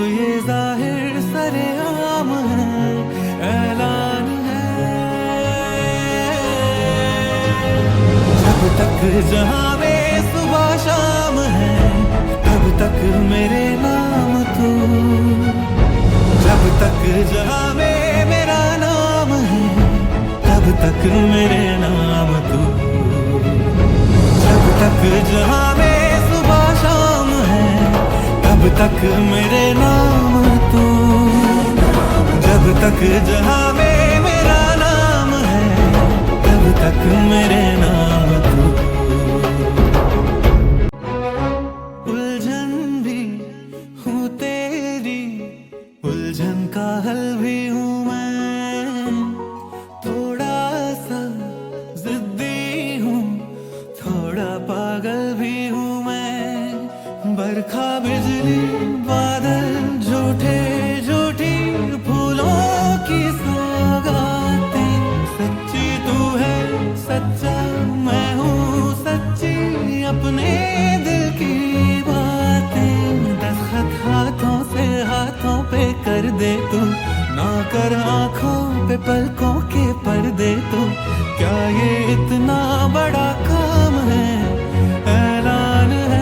ये जाहिर सरेआम है, ऐलान है। जब तक जहां में सुबह शाम है, तब तक मेरे नाम तू। जब तक जहां में मेरा नाम है, तब तक मेरे नाम तू। जब तक जहां में सुबह शाम है, तब तक मेरे नाम तू। जब तक जहां में मेरा नाम है, तब तक मेरे नाम तू। उलझन भी हूँ तेरी, उलझन का हल भी हूँ मैं। थोड़ा सा जिद्दी हूँ, थोड़ा पागल भी हूँ मैं। बरखा बिजली बादल झूठे झूठी फूलों की सौगातें। सच्ची तू है सच्चा मैं हूँ सच्ची, अपने दिल की बातें। दस्तखत हाथों से हाथों पे कर दे तू, ना कर आंखों पे पलकों के पर्दे तू। क्या ये इतना बड़ा काम है, ऐलान है।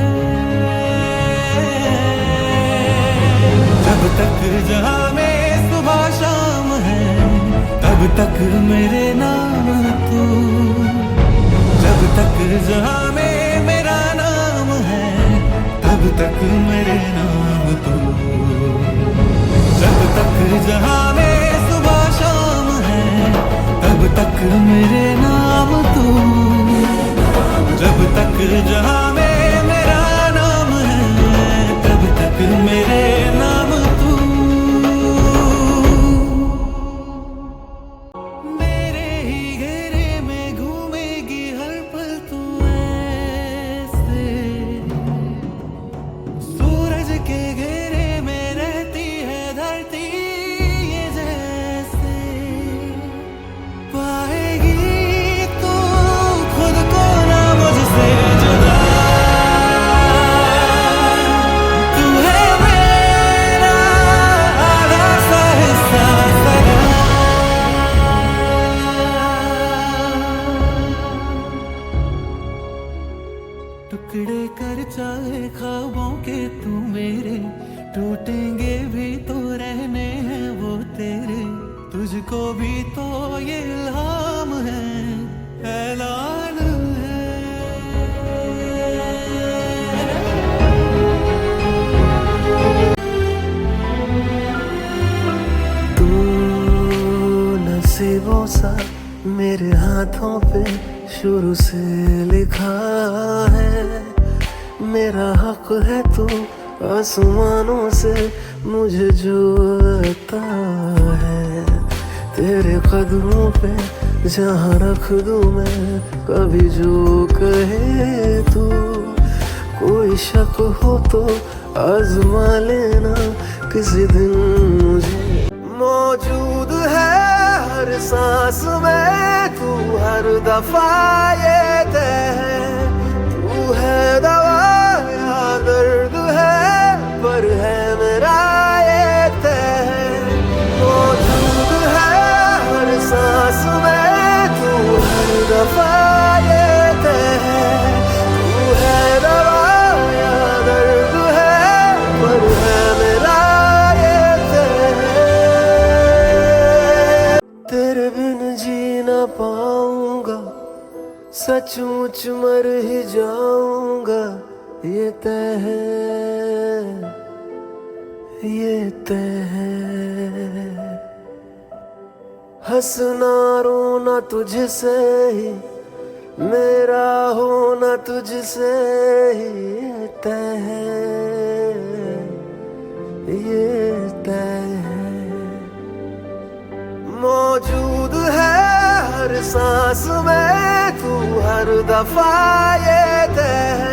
जब तक जहां में सुबह शाम है, तब तक मेरे नाम तू। जब तक जहां में मेरा नाम है, तब तक मेरे नाम तू। जब तक जहां में सुबह शाम है, तब तक मेरे नाम तू। जब तक जहां में मेरा नाम है, तब तक मेरे नाम तू। मेरे ही घेरे में घूमेगी हर पल तू ऐसे। सूरज के घेरे में रहती है धरती ये जैसे। पाएगी तू खुद को ना मुझसे जुदा, तू है मेरा आधा सा हिस्सा सदा। टुकड़े कर चाहे ख्वाबों के तू मेरे, टूटेंगे भी तो रहने हैं वो तेरे। तुझको भी तो ये इल्हाम है, ऐलान है। तू नसीबों सा मेरे हाथों पे शुरू से लिखा है। मेरा हक है तू आसमानों से मुझे जो आता है। तेरे कदमों पे जहाँ रख दूँ मैं कभी जो कहे तू। कोई शक हो तो आजमा लेना किसी दिन मुझे। मौजूद है हर सांस में तू, हर दफा ये तय है। तू है दवा या दर्द है, पर है मेरा ये तय है। मौजूद है हर सांस में तू, हर दफा ये तय है। तू है दवा या दर्द है, पर है मेरा ये तय है। तेरे बिन जी ना पाऊंगा, सचमुच मर ही जाऊंगा, ये तय है, ये तय है। हंसना रोना तुझसे ही, मेरा होना तुझसे ही, ये तय है, ये तय है। मौजूद है हर सांस में तू, हर दफा ये तय है।